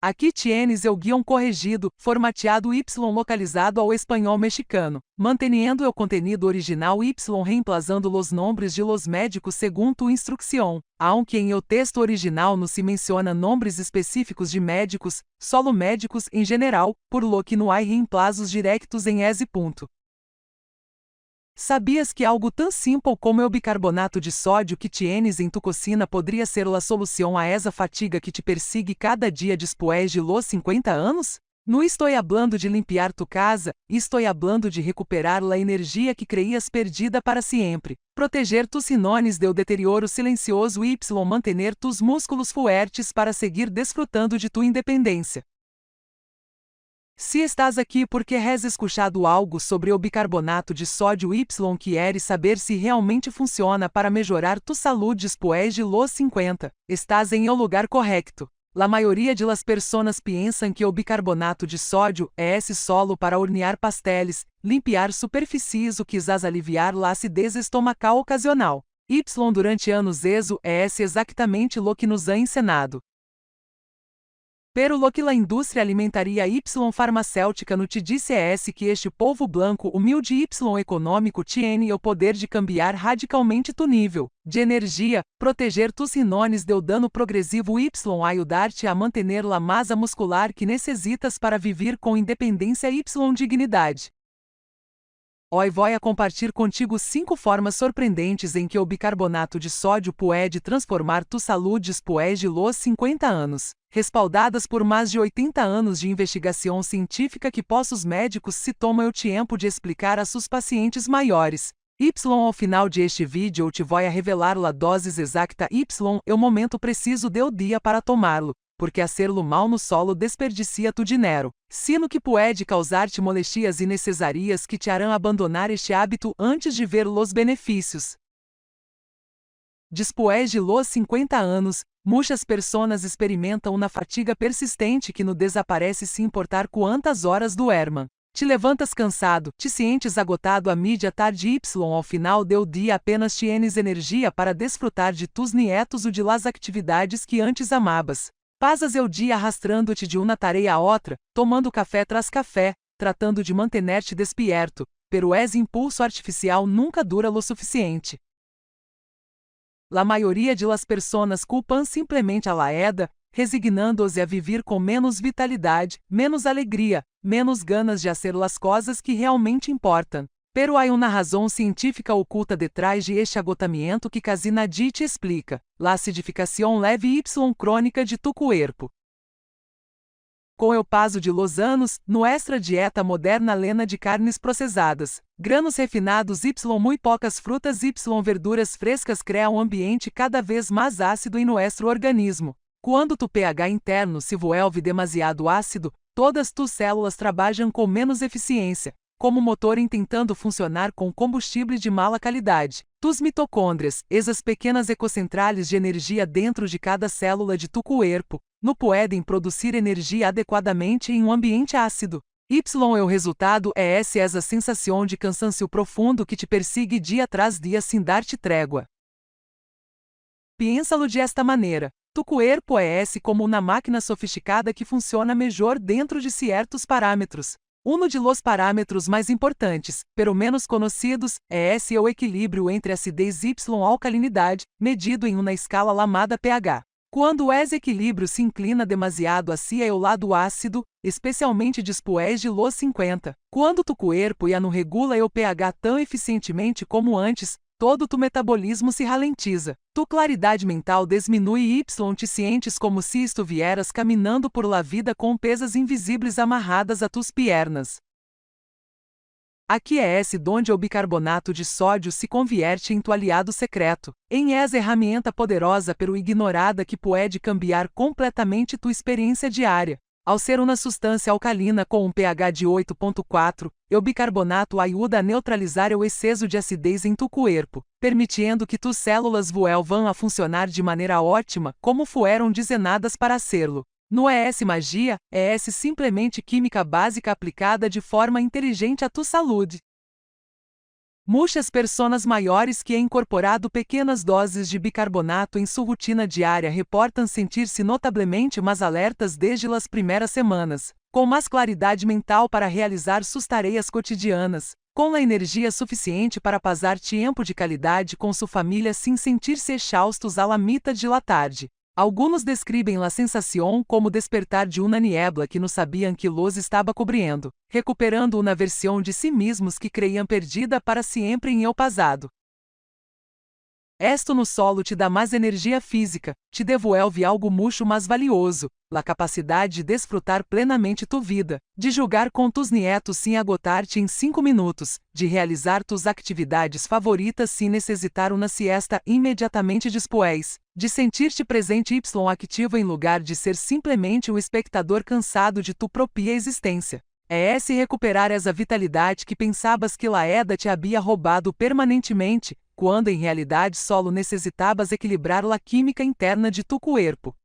Aqui tienes el guião corrigido, formateado y localizado ao espanhol mexicano, manteniendo el contenido original y reemplazando los nombres de los médicos según tu instrucción, aunque em el texto original no se menciona nombres específicos de médicos, solo médicos em general, por lo que não há reemplazos directos em esse ponto. Sabias que algo tão simples como o bicarbonato de sódio que tienes em tu cocina poderia ser a solução a essa fatiga que te persigue cada dia después de los 50 anos? Não estou hablando de limpiar tu casa, estou hablando de recuperar a energia que creias perdida para sempre, proteger tus rinones del deterioro silencioso y mantener tus músculos fuertes para seguir desfrutando de tu independência. Se estás aqui porque has escuchado algo sobre o bicarbonato de sódio y quieres saber se realmente funciona para melhorar tu saúde después de los 50, estás em el lugar correcto. La maioria de las personas piensan que o bicarbonato de sódio é esse solo para hornear pasteles, limpiar superfícies ou quizás aliviar la acidez estomacal ocasional. Y durante anos eso é esse exatamente lo que nos ha ensinado. Pero lo que la indústria alimentaria y farmacêutica no te disse é que este povo blanco humilde y econômico tiene o poder de cambiar radicalmente tu nível de energia, proteger tus rinones del dano progressivo y ayudar-te a manter la massa muscular que necessitas para viver com independência y dignidade. Hoy voy a compartilhar contigo 5 formas surpreendentes em que o bicarbonato de sódio pode transformar tu saúde después de los 50 anos, respaldadas por mais de 80 anos de investigação científica que postos médicos se tomam o tempo de explicar a seus pacientes maiores. Ao final de este vídeo eu te vou a revelar la dose exacta y o momento preciso del dia para tomá-lo, porque hacerlo mal no solo desperdicia tu dinheiro, sino que pode causar-te molestias innecesarias que te harão abandonar este hábito antes de ver los benefícios. Después de los 50 anos, muitas pessoas experimentam uma fatiga persistente que não desaparece sem importar quantas horas duerman. Te levantas cansado, te sientes agotado a media tarde y ao final del dia apenas tienes energia para desfrutar de tus nietos ou de las atividades que antes amabas. Passas o dia arrastando-te de uma tarefa a outra, tomando café tras café, tratando de mantener-te despierto, pero esse impulso artificial nunca dura lo suficiente. La maioria de las personas culpan simplesmente a la edad, resignando-se a viver com menos vitalidade, menos alegria, menos ganas de hacer las coisas que realmente importam. Pero há uma razão científica oculta detrás de este agotamento que quase nadie te explica: la acidificação leve y crônica de tu cuerpo. Com o paso de los anos, nuestra dieta moderna lena de carnes processadas, granos refinados y muito poucas frutas y verduras frescas cria um ambiente cada vez mais ácido em nuestro organismo. Quando tu pH interno se vuelve demasiado ácido, todas tus células trabalham com menos eficiência, como motor tentando funcionar com combustível de mala qualidade. Tus mitocôndrias, essas pequenas ecocentrales de energia dentro de cada célula de tu cuerpo, não podem produzir energia adequadamente em um ambiente ácido. Y o resultado é essa sensação de cansaço profundo que te persigue dia tras dia sem dar-te trégua. Piénsalo de esta maneira: tu cuerpo é como uma máquina sofisticada que funciona melhor dentro de certos parâmetros. Um de los parâmetros mais importantes, pero menos conhecidos, é o equilíbrio entre acidez y alcalinidade, medido em uma escala chamada pH. Quando esse equilíbrio se inclina demasiado hacia o lado ácido, especialmente después de los 50, quando tu cuerpo já não regula o pH tão eficientemente como antes, todo tu metabolismo se ralentiza, tu claridade mental diminui y te sientes como se estuvieras caminhando por la vida com pesas invisíveis amarradas a tus piernas. Aqui é donde o bicarbonato de sódio se convierte em tu aliado secreto, em essa ferramenta poderosa pero ignorada que pode cambiar completamente tua experiência diária. Ao ser uma substância alcalina com um pH de 8.4, o bicarbonato ajuda a neutralizar o excesso de acidez em tu cuerpo, permitindo que tus células vuelvan a funcionar de maneira ótima, como fueron desenhadas para serlo. Não é magia, é simplesmente química básica aplicada de forma inteligente à tua saúde. Muitas pessoas maiores que incorporado pequenas doses de bicarbonato em sua rotina diária reportam sentir-se notavelmente mais alertas desde as primeiras semanas, com mais claridade mental para realizar suas tarefas cotidianas, com a energia suficiente para passar tempo de qualidade com sua família sem sentir-se exaustos à la mitad de la tarde. Alguns descrevem a sensação como despertar de uma niebla que não sabiam que los estava cobrindo, recuperando uma versão de si mesmos que creiam perdida para sempre em el passado. Esto no solo te dá mais energia física, te devolve algo mucho mais valioso, a capacidade de desfrutar plenamente tu vida, de jogar com tus nietos sem agotar-te em 5 minutos, de realizar tus atividades favoritas sem necessitar uma siesta imediatamente después, de sentir-te presente y ativo em lugar de ser simplesmente um espectador cansado de tu própria existência. É esse recuperar essa vitalidade que pensabas que la eda te havia roubado permanentemente, quando em realidade solo necessitabas equilibrar a química interna de tu corpo.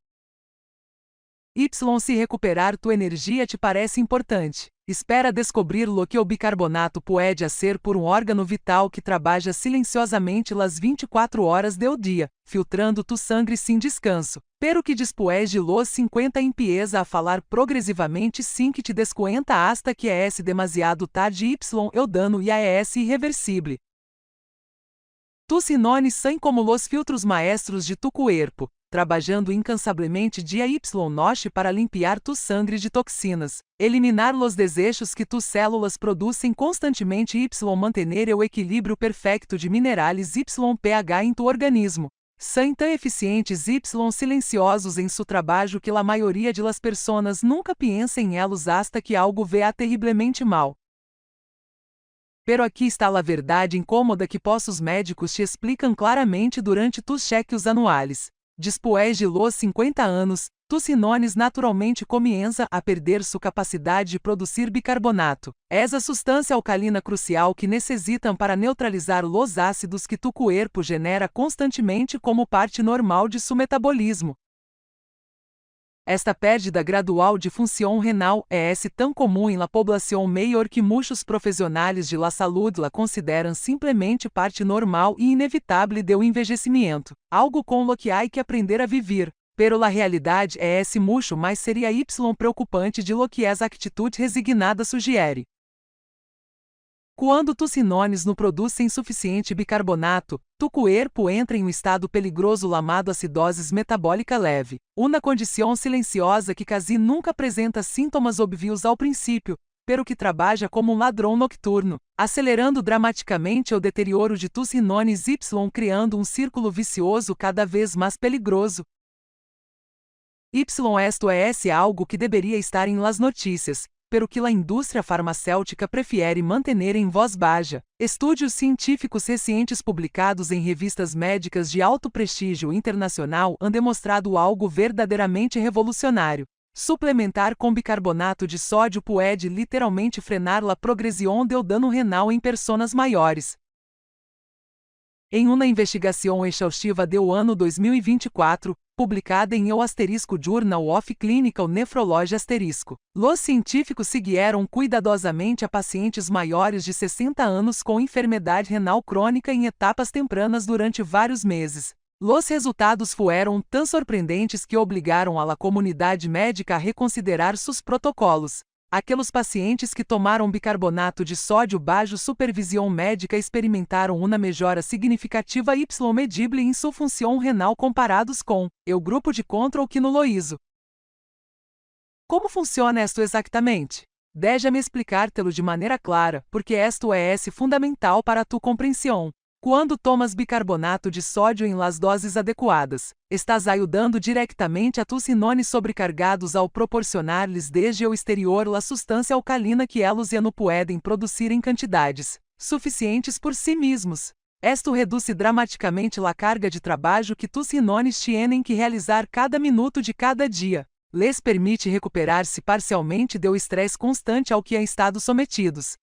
Se recuperar tua energia te parece importante. Espera descobrir lo que o bicarbonato pode hacer por um órgano vital que trabalha silenciosamente las 24 horas do dia, filtrando tu sangue sem descanso. Pero que después de los 50 empieza a falar progressivamente sem que te descuenta hasta que é demasiado tarde el dano e é irreversível. Tus sinones são como los filtros maestros de tu corpo, trabalhando incansavelmente dia y noche para limpiar tu sangue de toxinas, eliminar los desechos que tus células produzem constantemente y manter o equilíbrio perfeito de minerais y pH em tu organismo. São tão eficientes y silenciosos em seu trabalho que a maioria de las personas nunca pensa em elos hasta que algo vea terrivelmente mal. Pero aqui está a verdade incômoda que postos médicos te explicam claramente durante tus cheques anuais. Después de los 50 anos, tus sinones naturalmente comienza a perder sua capacidade de produzir bicarbonato. Essa substância alcalina crucial que necessitam para neutralizar los ácidos que tu corpo genera constantemente como parte normal de seu metabolismo. Esta perda gradual de função renal é tão comum em la poblação maior que muitos profissionais de la saúde la consideram simplesmente parte normal e inevitável do envelhecimento, algo com lo que há que aprender a viver. Pero la realidade é mucho mais seria y preocupante de lo que essa atitude resignada sugere. Quando tus sinones não produzem suficiente bicarbonato, tu corpo entra em um estado perigoso chamado acidose metabólica leve, uma condição silenciosa que quase nunca apresenta sintomas óbvios ao princípio, pero que trabalha como um ladrão nocturno, acelerando dramaticamente o deterioro de tus sinones y criando um círculo vicioso cada vez mais perigoso. Esto é algo que deveria estar em las notícias, pero que a indústria farmacêutica prefere manter em voz baixa. Estudos científicos recentes publicados em revistas médicas de alto prestígio internacional han demonstrado algo verdadeiramente revolucionário. Suplementar com bicarbonato de sódio pode literalmente frenar a progressão do dano renal em pessoas maiores. Em uma investigação exaustiva do ano 2024, publicada em o Journal of Clinical Nephrology los científicos seguiram cuidadosamente a pacientes maiores de 60 anos com enfermidade renal crônica em etapas tempranas durante vários meses. Los resultados foram tão surpreendentes que obrigaram a comunidade médica a reconsiderar seus protocolos. Aqueles pacientes que tomaram bicarbonato de sódio bajo supervisão médica experimentaram uma melhora significativa y medível em sua função renal comparados com o grupo de controle que não lo hizo. Como funciona isto exatamente? Deixa-me explicar-te-lo de maneira clara, porque isto é fundamental para tu compreensão. Quando tomas bicarbonato de sódio em las doses adequadas, estás ajudando diretamente a tus sinones sobrecargados ao proporcionar-lhes desde o exterior a substância alcalina que eles já não podem produzir em quantidades suficientes por si mesmos. Esto reduz dramaticamente a carga de trabalho que tus sinones têm que realizar cada minuto de cada dia. Les permite recuperar-se parcialmente do estresse constante ao que han estado sometidos.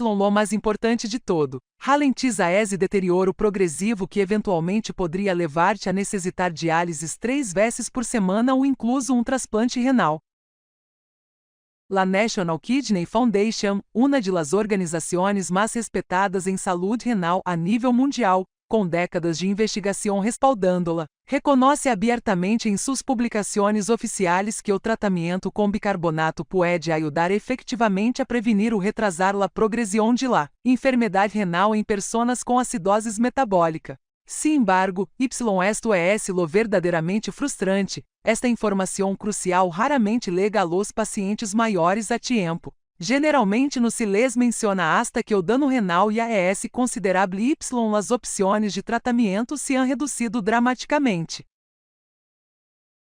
Lo mais importante de todo, ralentiza esse deterioro progressivo que eventualmente poderia levar-te a necessitar diálises 3 vezes por semana ou incluso um transplante renal. La National Kidney Foundation, uma das organizações mais respeitadas em saúde renal a nível mundial, com décadas de investigação respaldando-la, reconhece abertamente em suas publicações oficiais que o tratamento com bicarbonato pode ajudar efetivamente a prevenir ou retrasar a progressão de la enfermidade renal em pessoas com acidose metabólica. Sin embargo, esto es lo verdadeiramente frustrante. Esta informação crucial raramente lega a los pacientes maiores a tempo. Generalmente no se les menciona hasta que o dano renal e AES considerável y as opções de tratamento se han reduzido dramaticamente.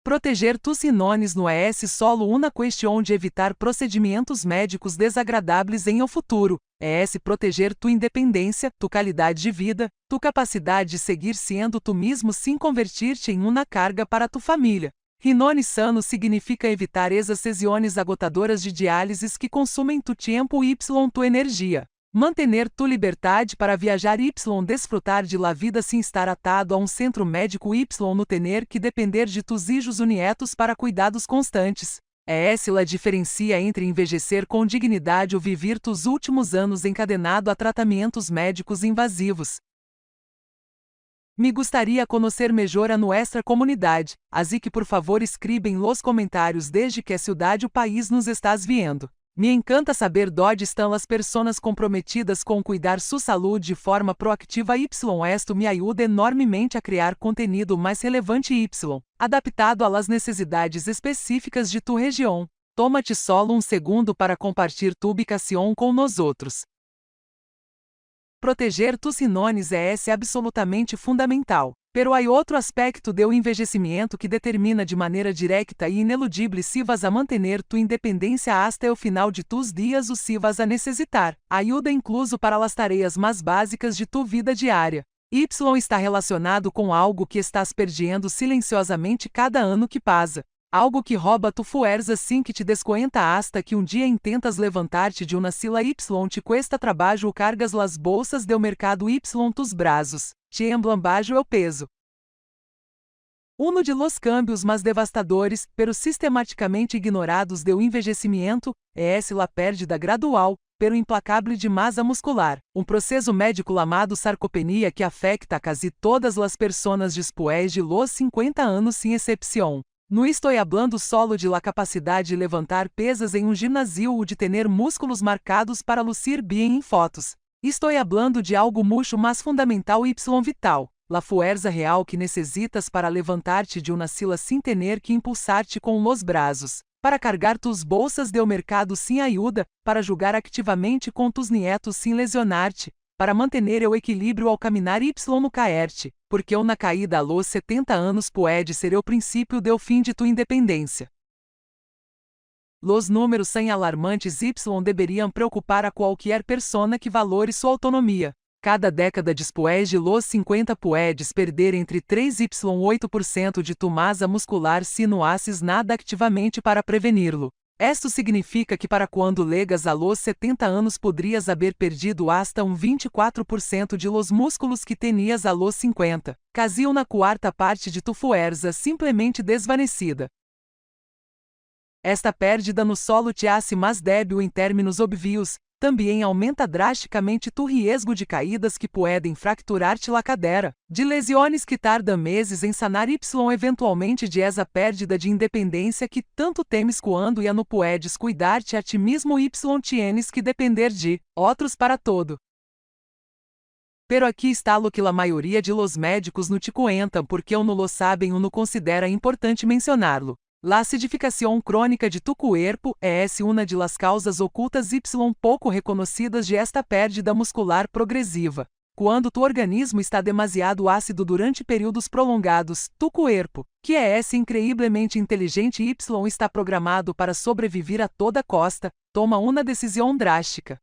Proteger tus rinones no é solo uma questão de evitar procedimentos médicos desagradáveis em o futuro. É proteger tua independência, tua qualidade de vida, tua capacidade de seguir sendo tu mesmo sem convertir-te em uma carga para tua família. Rinone sano significa evitar essas sessões agotadoras de diálise que consumem tu tempo y tua energia. Mantener tu liberdade para viajar y desfrutar de la vida sem estar atado a um centro médico y no tener que depender de tus hijos ou nietos para cuidados constantes. Essa la diferencia entre envelhecer com dignidade ou viver tus últimos anos encadenado a tratamentos médicos invasivos. Me gustaría conhecer melhor a nuestra comunidade, assim que por favor escribem los comentários desde que cidade ou país nos estás viendo. Me encanta saber dónde estão as pessoas comprometidas com cuidar sua saúde de forma proativa y esto me ajuda enormemente a criar conteúdo mais relevante y adaptado às necessidades específicas de tu região. Toma-te solo um segundo para compartilhar tu ubicação com nós outros. Proteger tus rinones é absolutamente fundamental. Pero há outro aspecto do envelhecimento que determina de maneira direta e ineludível se vas a manter tu independência hasta o final de tus dias ou se vas a necessitar ajuda incluso para as tarefas mais básicas de tu vida diária. Y está relacionado com algo que estás perdendo silenciosamente cada ano que passa. Algo que rouba tu fuerza assim que te descuenta hasta que dia intentas levantar-te de uma sila y te cuesta trabalho ou cargas las bolsas do mercado y tus brazos. Te emblambajo o peso. Uno de los cambios mais devastadores, pero sistematicamente ignorados do envelhecimento, é la pérdida gradual, pero implacável de massa muscular, um processo médico chamado sarcopenia que afecta a quase todas as pessoas después de los 50 anos sem exceção. Não estou hablando solo de la capacidade de levantar pesas em um ginásio ou de ter músculos marcados para lucir bem em fotos. Estou hablando de algo mucho mais fundamental y vital, la fuerza real que necessitas para levantar-te de uma sila sem ter que impulsar-te com los brazos, para cargar tus bolsas do mercado sem ajuda, para jogar ativamente com tus nietos sem lesionar-te, para manter o equilíbrio ao caminhar y no caer-te, porque uma caída a los 70 anos pode ser o princípio do fim de tua independência. Los números são alarmantes y deveriam preocupar a qualquer persona que valore sua autonomia. Cada década después de los 50 puedes perder entre 3 y 8% de tu massa muscular se não haces nada ativamente para prevenir-lo. Esto significa que para quando legas a los 70 anos poderias haber perdido hasta 24% de los músculos que tenias a los 50, casi uma quarta parte de tu fuerza simplesmente desvanecida. Esta pérdida no solo te hace mais débil em termos obvios, também aumenta drasticamente tu riesgo de caídas que podem fracturar-te la cadera, de lesiones que tardam meses em sanar y eventualmente de essa pérdida de independência que tanto temes quando ya no puedes cuidar-te a ti mesmo y tienes que depender de outros para todo. Pero aqui está lo que la maioria de los médicos no te cuentam porque ou não lo sabem ou não considera importante mencioná-lo. La acidificação crônica de tu cuerpo é uma de las causas ocultas y pouco reconhecidas de esta pérdida muscular progressiva. Quando tu organismo está demasiado ácido durante períodos prolongados, tu cuerpo, que é increíblemente inteligente y está programado para sobreviver a toda costa, toma uma decisão drástica.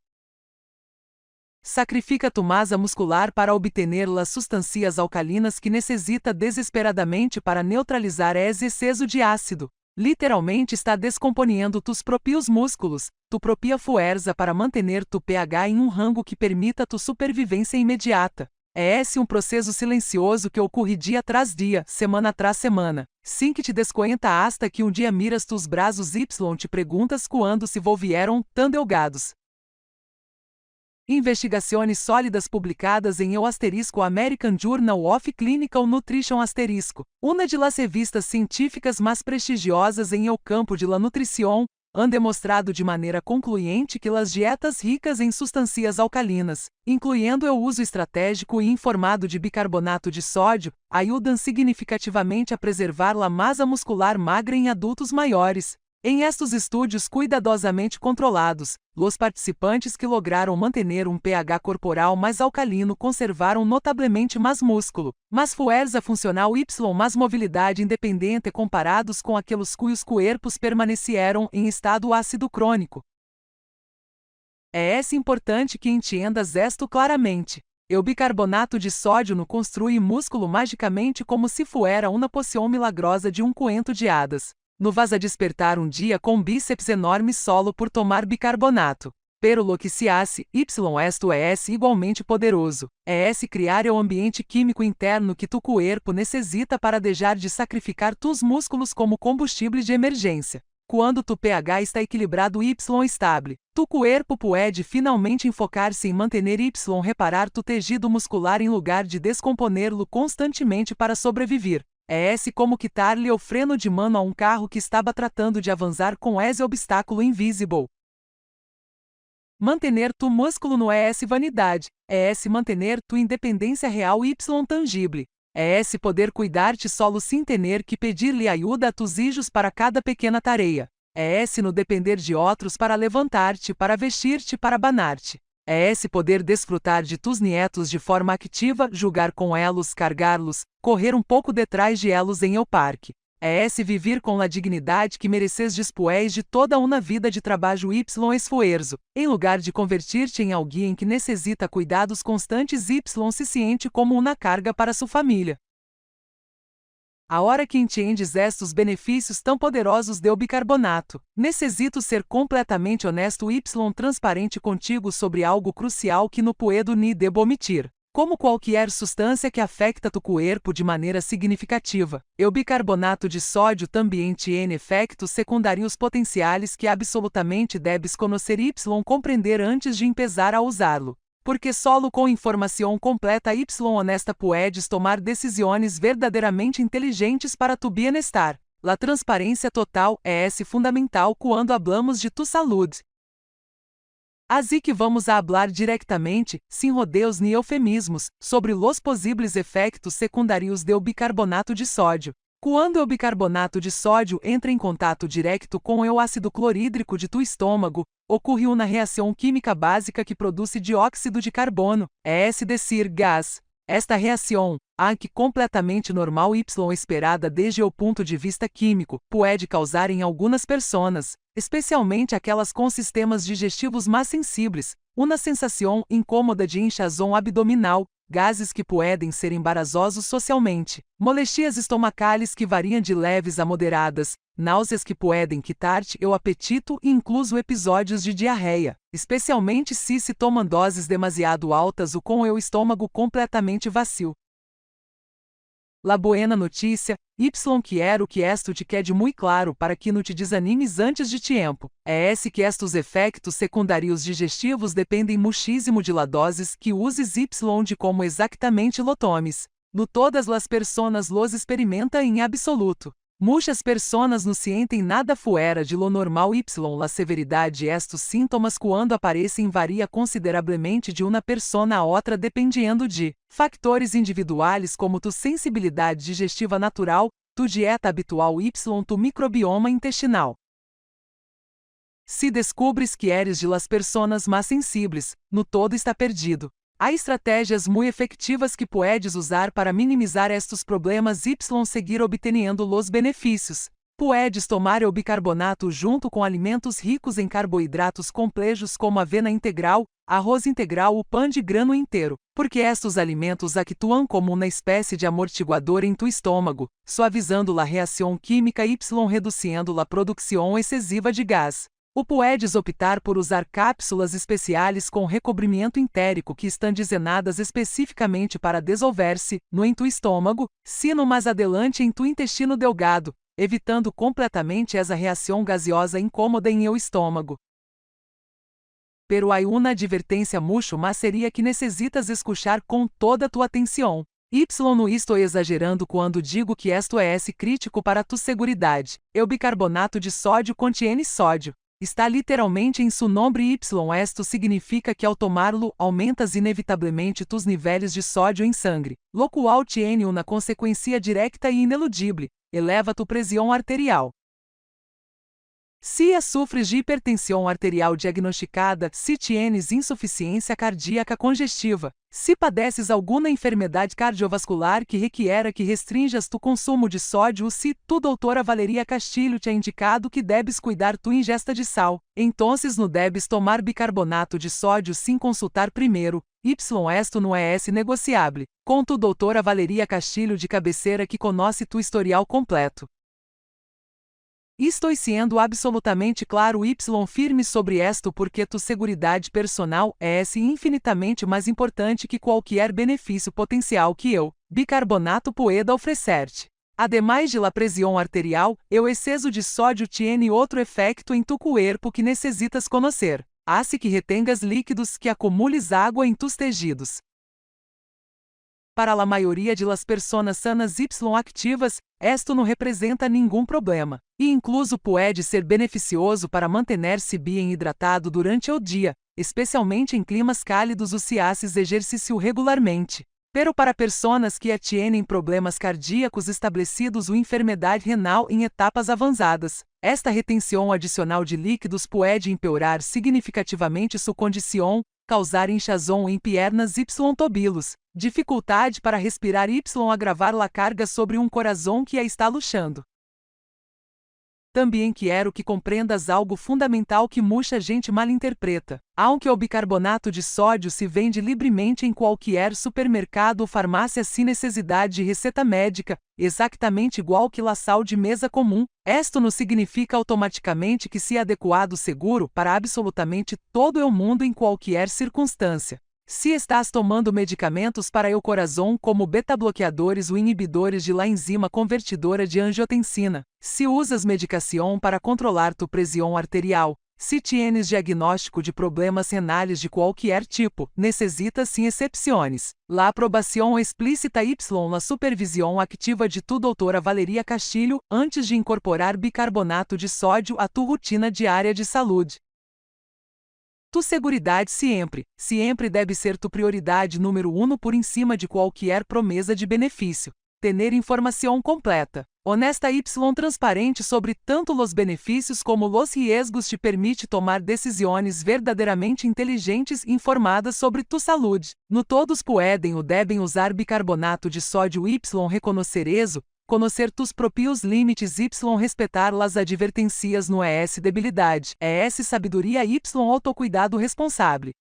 Sacrifica tu massa muscular para obter as substâncias alcalinas que necessita desesperadamente para neutralizar esse excesso de ácido. Literalmente está descomponendo tus próprios músculos, tu própria fuerza para manter tu pH em um rango que permita tu supervivência imediata. É esse um processo silencioso que ocorre dia tras dia, semana tras semana. Sim que te desconhenta hasta que um dia miras tus braços y te perguntas quando se volvieram tão delgados. Investigações sólidas publicadas em American Journal of Clinical Nutrition uma de las revistas científicas mais prestigiosas em el campo de la nutrición, han demonstrado de maneira concluente que las dietas ricas em substâncias alcalinas, incluindo o uso estratégico e informado de bicarbonato de sódio, ajudam significativamente a preservar la massa muscular magra em adultos maiores. Em estes estudos cuidadosamente controlados, os participantes que lograram manter um pH corporal mais alcalino conservaram notavelmente mais músculo, mais força funcional y mais mobilidade independente comparados com aqueles cujos cuerpos permaneceram em estado ácido crônico. É importante que entiendas esto claramente. O bicarbonato de sódio não construi músculo magicamente como se fuera uma poção milagrosa de um coento de hadas. Não vas a despertar um dia com bíceps enorme solo por tomar bicarbonato. Pero lo que se hace, esto es igualmente poderoso. Criar o ambiente químico interno que tu cuerpo necessita para deixar de sacrificar tus músculos como combustível de emergência. Quando tu pH está equilibrado y estable, tu cuerpo pode finalmente enfocar-se em manter reparar tu tejido muscular em lugar de descomponerlo constantemente para sobreviver. Como quitar-lhe o freno de mano a um carro que estava tratando de avançar com esse obstáculo invisível. Mantener tu músculo não é vanidade, mantener tu independência real y tangível. Poder cuidar-te solo sem ter que pedir-lhe ajuda a tus hijos para cada pequena tarefa. No depender de outros para levantar-te, para vestir-te, para banar-te. Poder desfrutar de tus nietos de forma ativa, jogar com elos, cargá-los, correr um pouco detrás de elos em el parque. Viver com a dignidade que mereces después de toda uma vida de trabalho y esforço, em lugar de convertir-te em alguém que necessita cuidados constantes y se sente como uma carga para sua família. A hora que entendes estes benefícios tão poderosos do bicarbonato, necessito ser completamente honesto y transparente contigo sobre algo crucial que no puedo ni debo omitir. Como qualquer substância que afecta tu cuerpo de maneira significativa, o bicarbonato de sódio também tem efeitos secundários potenciais que absolutamente debes conhecer y compreender antes de empezar a usá-lo. Porque solo com informação completa y honesta puedes tomar decisões verdadeiramente inteligentes para tu bienestar. La transparência total é fundamental quando hablamos de tu saúde. Assim que vamos a hablar directamente, sem rodeos ni eufemismos, sobre los possíveis efeitos secundários do bicarbonato de sódio. Quando o bicarbonato de sódio entra em contato direto com o ácido clorídrico de tu estômago, ocorre uma reação química básica que produz dióxido de carbono, decir, gás. Esta reação, que completamente normal y esperada desde o ponto de vista químico, pode causar em algumas pessoas, especialmente aquelas com sistemas digestivos mais sensíveis, uma sensação incômoda de hinchazón abdominal, gases que podem ser embarazosos socialmente, molestias estomacales que variam de leves a moderadas, náuseas que podem quitar-te o apetito e incluso episódios de diarreia, especialmente se tomam doses demasiado altas ou com o estômago completamente vazio. La buena notícia, quero que esto te quede muito claro para que não te desanimes antes de tempo. Que estes efeitos secundários digestivos dependem muchísimo de la doses que uses y de como exactamente lo tomes. No todas las personas los experimenta em absoluto. Muitas pessoas não sentem nada fuera de lo normal y la severidade de estes sintomas quando aparecem varia consideravelmente de uma persona a outra dependiendo de factores individuais como tu sensibilidade digestiva natural, tu dieta habitual y tu microbioma intestinal. Se descubres que eres de las personas mais sensíveis, no todo está perdido. Há estratégias muito efetivas que puedes usar para minimizar estes problemas y seguir obteniendo los benefícios. Puedes tomar o bicarbonato junto com alimentos ricos em carboidratos complexos como avena integral, arroz integral ou pão de grano inteiro, porque estes alimentos actuam como uma espécie de amortiguador em tu estômago, suavizando a reação química y reduzindo a produção excessiva de gás. O puedes optar por usar cápsulas especiais com recobrimento entérico que estão desenhadas especificamente para dissolver-se no tu estômago, sino mais adelante em tu intestino delgado, evitando completamente essa reação gaseosa incômoda em eu estômago. Pero hay una advertência mucho mas seria que necessitas escuchar com toda tua atenção. Não estou exagerando quando digo que esto é crítico para tu seguridade. O bicarbonato de sódio contém sódio. Está literalmente em seu nome esto significa que ao tomá-lo aumentas inevitavelmente tus níveis de sódio em sangue, lo qual tiene uma consequência direta e ineludível, eleva tu pressão arterial. Se sofres de hipertensão arterial diagnosticada, se tienes insuficiência cardíaca congestiva, se padeces alguma enfermidade cardiovascular que requiera que restringas tu consumo de sódio, se tu doutora Valeria Castilho te ha indicado que debes cuidar tu ingesta de sal, entonces no debes tomar bicarbonato de sódio sem consultar primeiro. Esto não é negociável, com tu doutora Valeria Castilho de cabeceira que conhece tu historial completo. Estou sendo absolutamente claro firme sobre esto porque tu seguridade personal é infinitamente mais importante que qualquer benefício potencial que bicarbonato pueda oferecer-te. Ademais de la pressão arterial, o excesso de sódio tiene outro efeito em tu cuerpo que necessitas conhecer. Hace que retengas líquidos que acumules água em tus tejidos. Para a maioria de las personas sanas activas, esto não representa nenhum problema, e incluso pode ser beneficioso para manter-se bem hidratado durante o dia, especialmente em climas cálidos ou se haces exercício regularmente. Pero para personas que tienen problemas cardíacos estabelecidos ou enfermidade renal em etapas avançadas, esta retenção adicional de líquidos pode empeorar significativamente sua condição, causar hinchazón em piernas tobilos, dificuldade para respirar agravar la carga sobre coração que a está luchando. Também quero que compreendas algo fundamental que muita gente malinterpreta. Aunque o bicarbonato de sódio se vende livremente em qualquer supermercado ou farmácia sem necessidade de receita médica, exatamente igual que la sal de mesa comum, esto não significa automaticamente que se adequado seguro para absolutamente todo o mundo em qualquer circunstância. Se estás tomando medicamentos para o coração como beta-bloqueadores ou inibidores de la enzima convertidora de angiotensina, se usas medicação para controlar tu pressão arterial, se tienes diagnóstico de problemas renais de qualquer tipo, necessitas sem excepções. La aprobação explícita la supervisão activa de tu doutora Valeria Castilho antes de incorporar bicarbonato de sódio à tu rotina diária de saúde. Tu seguridade sempre deve ser tu prioridade número 1 por cima de qualquer promessa de benefício. Tener informação completa, honesta transparente sobre tanto los benefícios como los riesgos te permite tomar decisões verdadeiramente inteligentes e informadas sobre tu saúde. No todos podem ou devem usar bicarbonato de sódio reconhecer eso, conhecer tus próprios limites respeitar las advertências no debilidade, sabedoria autocuidado responsável.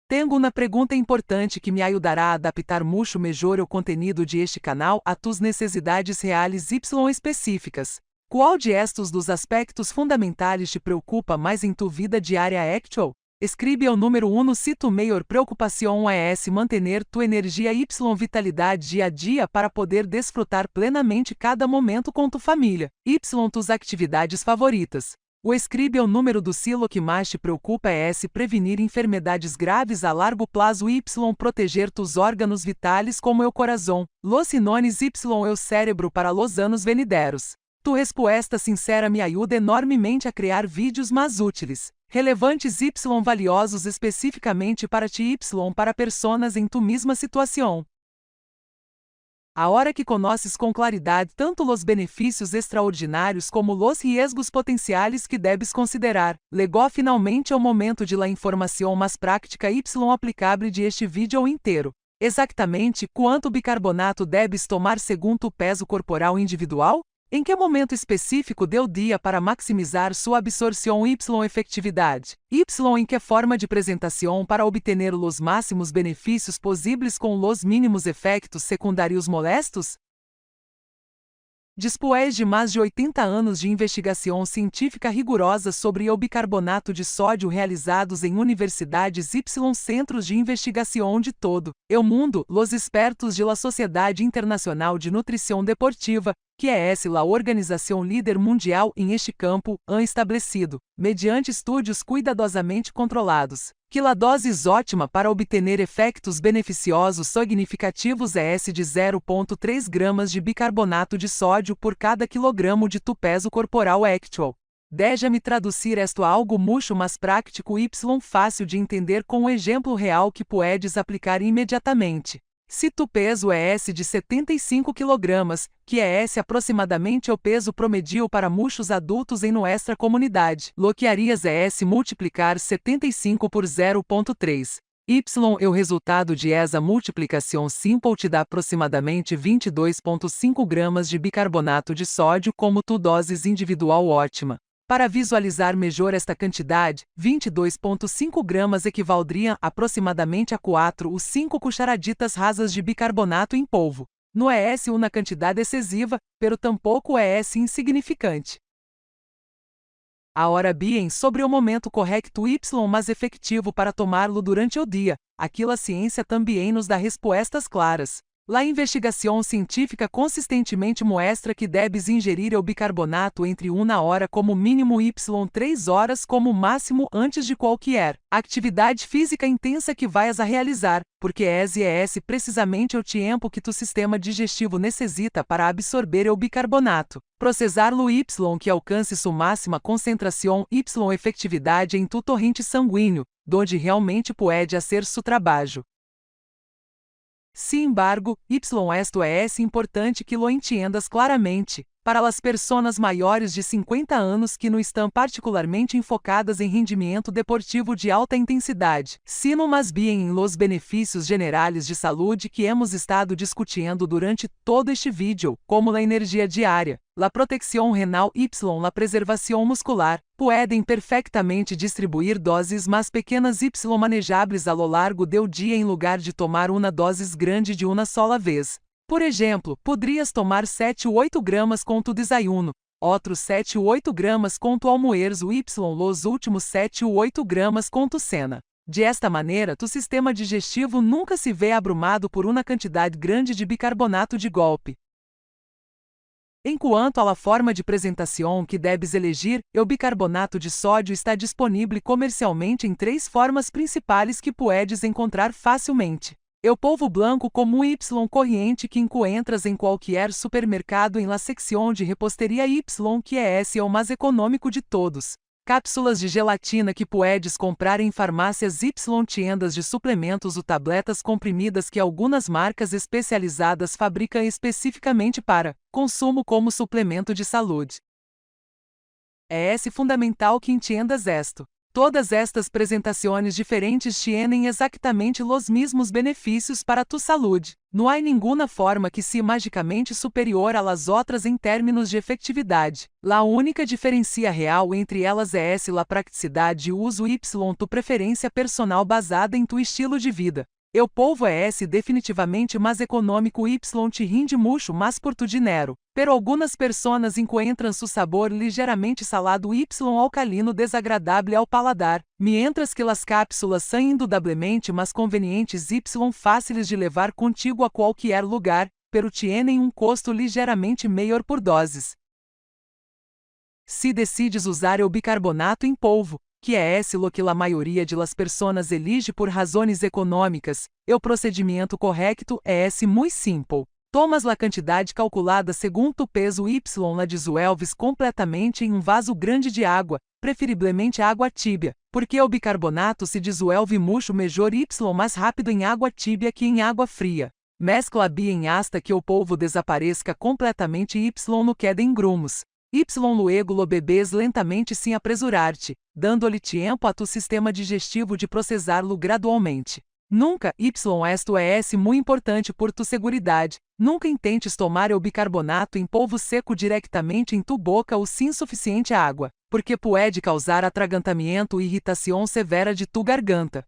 Tenho uma pergunta importante que me ajudará a adaptar muito melhor o conteúdo de este canal a tus necessidades reais específicas. Qual de estes dos aspectos fundamentais te preocupa mais em tu vida diária actual? Escribe o número 1 se tu maior preocupação é manter tu energia vitalidade dia a dia para poder desfrutar plenamente cada momento com tu família. Tus atividades favoritas. O escribe o número do silo que mais te preocupa é prevenir enfermidades graves a largo prazo proteger tus órgãos vitais como o coração, los sinones o cérebro para los anos venideros. Tu resposta sincera me ajuda enormemente a criar vídeos mais úteis, relevantes valiosos especificamente para ti para personas em tu mesma situação. A hora que conheces com claridade tanto os benefícios extraordinários como os riesgos potenciais que debes considerar, legó finalmente ao momento de la informação mais prática aplicável de este vídeo inteiro. Exatamente quanto bicarbonato debes tomar segundo o peso corporal individual? Em que momento específico deu dia para maximizar sua absorção efetividade? Em que forma de apresentação para obter os máximos benefícios possíveis com os mínimos efeitos secundários molestos? Depois de mais de 80 anos de investigação científica rigorosa sobre o bicarbonato de sódio realizados em universidades y centros de investigação de todo o mundo, os expertos de la Sociedade Internacional de Nutrição Deportiva, que é la organização líder mundial em este campo, han estabelecido, mediante estudos cuidadosamente controlados, que a dose ótima para obter efeitos beneficiosos significativos é esse de 0,3 gramas de bicarbonato de sódio por cada quilogramo de tu peso corporal actual. Deixa-me traduzir esto a algo mucho mais prático y fácil de entender com um exemplo real que puedes aplicar imediatamente. Se tu peso é esse de 75 kg, que é esse aproximadamente o peso promedio para muitos adultos em nossa comunidade, lo que harías é esse multiplicar 75 por 0,3. O resultado de essa multiplicação simple te dá aproximadamente 22,5 gramas de bicarbonato de sódio como tu doses individual ótima. Para visualizar melhor esta quantidade, 22,5 gramas equivaldriam aproximadamente a 4 ou 5 cucharaditas rasas de bicarbonato em polvo. Não é essa uma quantidade excessiva, pero tampouco é essa insignificante. Agora bem sobre o momento correto y mais efetivo para tomá-lo durante o dia, aqui a ciência também nos dá respostas claras. A investigação científica consistentemente mostra que debes ingerir o bicarbonato entre 1 hora como mínimo y 3 horas como máximo antes de qualquer atividade física intensa que vayas a realizar, porque esse precisamente o tempo que tu sistema digestivo necessita para absorver o bicarbonato, processar-lo y que alcance sua máxima concentração y efetividade em tu torrente sanguíneo, donde realmente pode hacer su trabalho. Sin embargo, esto é importante que lo entiendas claramente, para as pessoas maiores de 50 anos que não estão particularmente enfocadas em rendimento deportivo de alta intensidade, sino mais bem em los benefícios generais de saúde que hemos estado discutindo durante todo este vídeo, como a energia diária, a proteção renal y a preservação muscular, podem perfeitamente distribuir doses mais pequenas y manejáveis ao largo do dia em lugar de tomar uma dose grande de uma sola vez. Por exemplo, poderias tomar 7 ou 8 gramas com tu desayuno, outros 7 ou 8 gramas com tu almuerzo y los últimos 7 ou 8 gramas com tu cena. De esta maneira, tu sistema digestivo nunca se vê abrumado por uma quantidade grande de bicarbonato de golpe. Enquanto à forma de apresentação que debes elegir, o bicarbonato de sódio está disponível comercialmente em 3 formas principais que puedes encontrar facilmente. O polvo branco comum y corriente que encontras em qualquer supermercado em la secção de reposteria y, que é esse o mais econômico de todos. Cápsulas de gelatina que puedes comprar em farmácias y tiendas de suplementos ou tabletas comprimidas que algumas marcas especializadas fabricam especificamente para consumo como suplemento de saúde. É fundamental que entendas esto. Todas estas apresentações diferentes tienen exatamente os mesmos benefícios para tu saúde. Não há nenhuma forma que seja magicamente superior a las outras em termos de efetividade. A única diferença real entre elas é a praticidade e uso y tu preferência personal basada em tu estilo de vida. O polvo é definitivamente mais econômico y te rinde mucho mais por tu dinheiro, pero algumas pessoas encontram su sabor ligeiramente salado y alcalino desagradável ao paladar, mientras que las cápsulas são indudablemente mais convenientes y fáceis de levar contigo a qualquer lugar, pero tienen um custo ligeiramente maior por doses. Se decides usar o bicarbonato em polvo, que é lo que a maioria de las personas elige por razões econômicas, o procedimento correto é muito simples. Tomas a quantidade calculada segundo o peso y la disuelves completamente em um vaso grande de água, preferivelmente água tibia, porque o bicarbonato se disuelve muito melhor y mais rápido em água tibia que em água fria. Mescla bem hasta que o polvo desapareça completamente y no quedem grumos. Y luego lo bebes lentamente sem apresurar-te, dando-lhe tempo a tu sistema digestivo de processá-lo gradualmente. Nunca, esto é muito importante por tu seguridade, nunca intentes tomar o bicarbonato em polvo seco diretamente em tu boca ou sem suficiente água, porque pode causar atragantamento e irritação severa de tu garganta.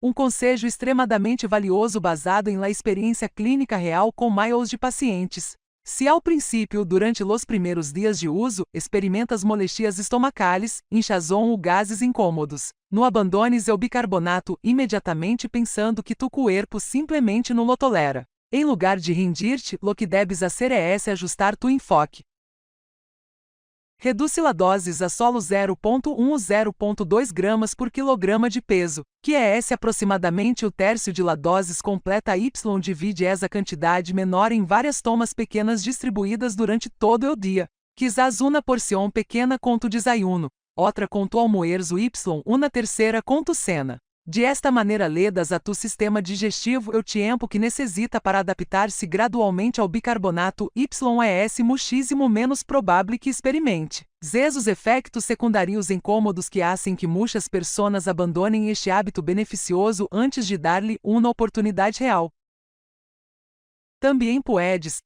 Um conselho extremadamente valioso basado em la experiência clínica real com milhares de pacientes. Se ao princípio, durante os primeiros dias de uso, experimentas molestias estomacais, inchazón ou gases incômodos, não abandones o bicarbonato imediatamente pensando que tu corpo simplesmente não lo tolera. Em lugar de rendir-te, lo que debes hacer é ajustar tu enfoque. Reduz a doses a solo 0,1 ou 0,2 gramas por quilograma de peso, que é aproximadamente o terço de la doses completa. Y divide essa quantidade menor em várias tomas pequenas distribuídas durante todo o dia. Quizás uma porção pequena com tu desayuno, outra com tu almuerzo y uma terceira com tu cena. De esta maneira ledas a tu sistema digestivo o tempo que necessita para adaptar-se gradualmente ao bicarbonato. Y é muchísimo menos provável que experimente os efeitos secundários incômodos que hacen que muitas pessoas abandonem este hábito beneficioso antes de dar-lhe uma oportunidade real. Também puedes,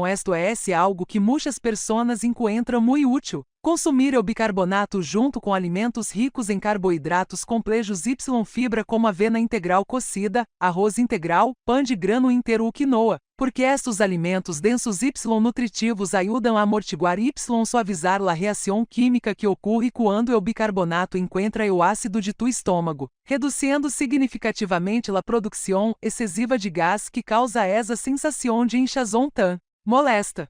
esto é algo que muitas pessoas encontram muito útil, consumir o bicarbonato junto com alimentos ricos em carboidratos complexos y fibra como avena integral cocida, arroz integral, pão de grano inteiro ou quinoa, porque estes alimentos densos y nutritivos ajudam a amortiguar y suavizar a reação química que ocorre quando o bicarbonato encontra o ácido de tu estômago, reduzindo significativamente a produção excessiva de gás que causa essa sensação de inchazón tan molesta.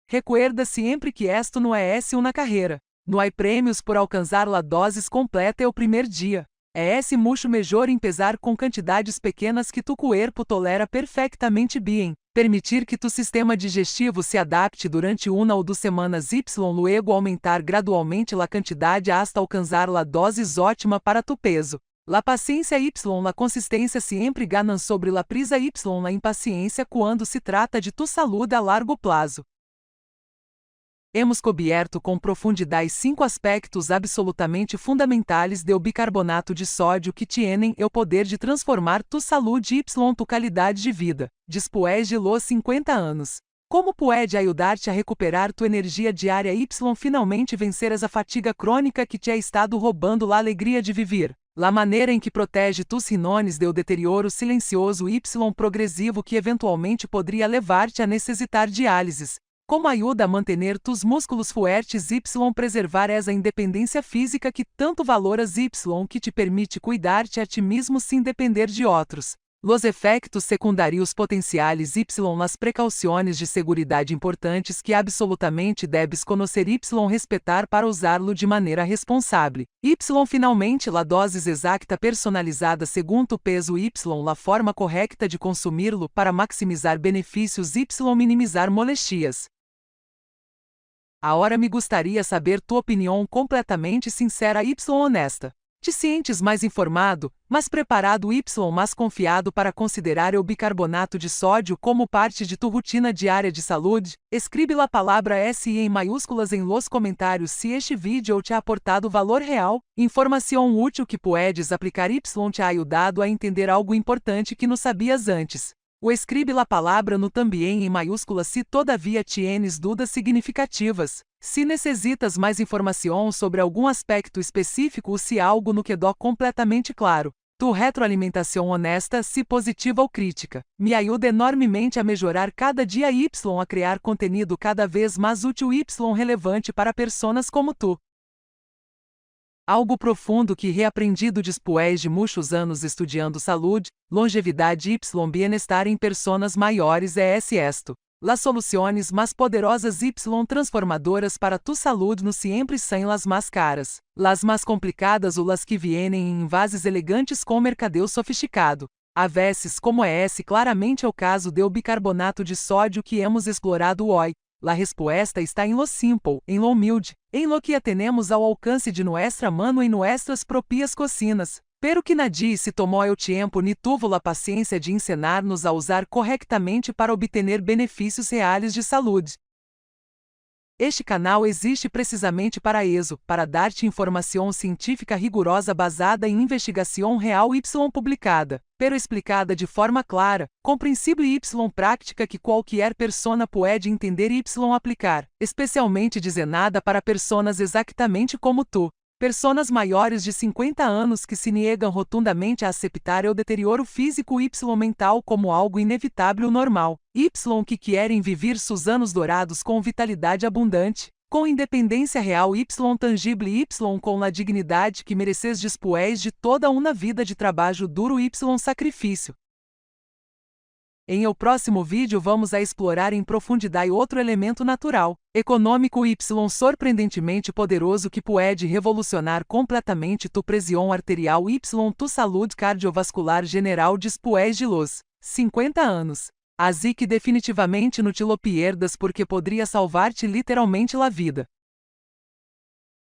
Recuerda sempre que esto não é uma carreira. Não há prêmios por alcançar a dose completa o primeiro dia. É mucho melhor empezar com quantidades pequenas que tu corpo tolera perfeitamente bem. Permitir que tu sistema digestivo se adapte durante uma ou 2 semanas y luego aumentar gradualmente a quantidade hasta alcançar a dose ótima para tu peso. La paciência y la consistência sempre ganam sobre la prisa y la impaciência quando se trata de tu saúde a largo prazo. Hemos coberto com profundidade 5 aspectos absolutamente fundamentais do bicarbonato de sódio que tienen o poder de transformar tu saúde y tu qualidade de vida, después de los 50 anos. Como pode ajudar-te a recuperar tu energia diária y finalmente vencer essa fatiga crônica que te ha estado roubando a alegria de viver? La maneira em que protege tus rinones do deterioro silencioso y progressivo que eventualmente poderia levar-te a necessitar diálises. Como ajuda a manter tus músculos fuertes y preservar essa independência física que tanto valoras y que te permite cuidar-te a ti mesmo sem depender de outros. Los efeitos secundários potenciais y las precauções de seguridade importantes que absolutamente debes conhecer y respeitar para usá-lo de maneira responsável. Y finalmente la dose exacta personalizada segundo o peso y la forma correta de consumi-lo para maximizar benefícios y minimizar molestias. Agora me gostaria saber tua opinião completamente sincera y honesta. Te sientes mais informado, mais preparado y mais confiado para considerar o bicarbonato de sódio como parte de tu rotina diária de saúde? Escribe a palavra SI em maiúsculas em los comentários se este vídeo te ha aportado valor real, informação útil que puedes aplicar y te ha ajudado a entender algo importante que não sabias antes. O escribe la palavra no também em maiúsculas se todavia tienes dúvidas significativas. Se necessitas mais informação sobre algum aspecto específico ou se algo no quedó completamente claro, tu retroalimentação honesta, se positiva ou crítica, me ajuda enormemente a melhorar cada dia y a criar conteúdo cada vez mais útil y relevante para pessoas como tu. Algo profundo que reaprendido después de muitos anos estudando saúde, longevidade y bienestar em personas maiores é esto. Las soluções mais poderosas y transformadoras para tu saúde no sempre são las mais caras, las mais complicadas ou las que vienen em envases elegantes com mercadeu sofisticado. A vezes, como é esse claramente o caso do bicarbonato de sódio que hemos explorado hoje. La respuesta está em lo simple, em lo humilde, em lo que a tenemos ao alcance de nuestra mano em nuestras propias cocinas. Pero que nadie se tomou o tempo ni tuvo la paciência de ensinar-nos a usar corretamente para obter benefícios reais de saúde. Este canal existe precisamente para isso, para dar-te informação científica rigorosa basada em investigação real y publicada, pero explicada de forma clara, compreensível y prática que qualquer persona pode entender y aplicar, especialmente desenhada para personas exatamente como tu. Personas maiores de 50 anos que se negam rotundamente a aceitar o deterioro físico y mental como algo inevitável normal. Y que querem viver seus anos dourados com vitalidade abundante, com independência real y tangível y com a dignidade que mereces después de toda uma vida de trabalho duro y sacrifício. Em o próximo vídeo vamos a explorar em profundidade outro elemento natural, econômico y surpreendentemente poderoso que pode revolucionar completamente tu pressão arterial y tu saúde cardiovascular general después de los 50 anos. Así que definitivamente no te lo pierdas porque poderia salvar-te literalmente la vida.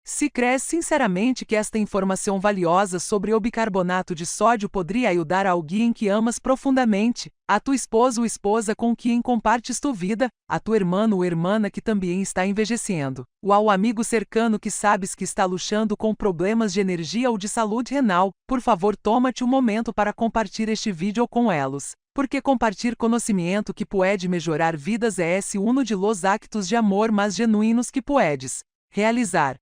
Se crees sinceramente que esta informação valiosa sobre o bicarbonato de sódio poderia ajudar a alguém que amas profundamente, a tu esposo ou esposa com quem compartes tu vida, a tu irmão ou irmã que também está envelhecendo, ou ao amigo cercano que sabes que está lutando com problemas de energia ou de saúde renal, por favor toma-te um momento para compartilhar este vídeo com eles. Porque compartilhar conhecimento que pode melhorar vidas é um de los actos de amor mais genuínos que puedes realizar.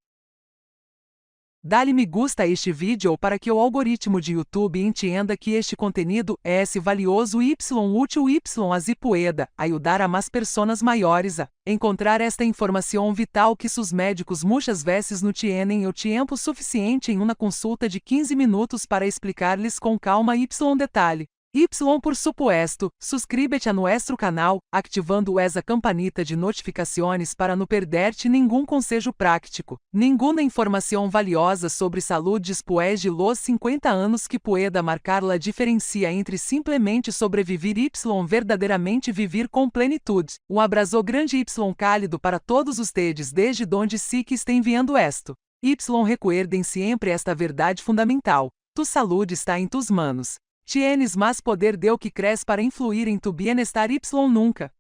Dá-lhe me gusta a este vídeo para que o algoritmo de YouTube entenda que este conteúdo é valioso y útil y así pueda ajudar a mais pessoas maiores a encontrar esta informação vital que seus médicos muitas vezes não tienen o tempo suficiente em uma consulta de 15 minutos para explicar-lhes com calma y detalhe. Y por supuesto, suscríbete a nuestro canal, activando essa campanita de notificações para não perder-te nenhum conselho prático, nenhuma informação valiosa sobre saúde después de los 50 anos que pueda marcar la diferença entre simplesmente sobreviver y verdadeiramente viver com plenitude. Um abraço grande y cálido para todos ustedes desde donde sí que estén viendo esto. Y recuerden sempre esta verdade fundamental: tu saúde está em tus manos. Tienes mais poder de o que cres para influir em tu bienestar y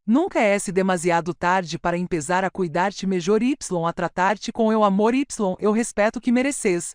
nunca é demasiado tarde para empezar a cuidar-te melhor y a tratar-te com o amor y o respeito que mereces.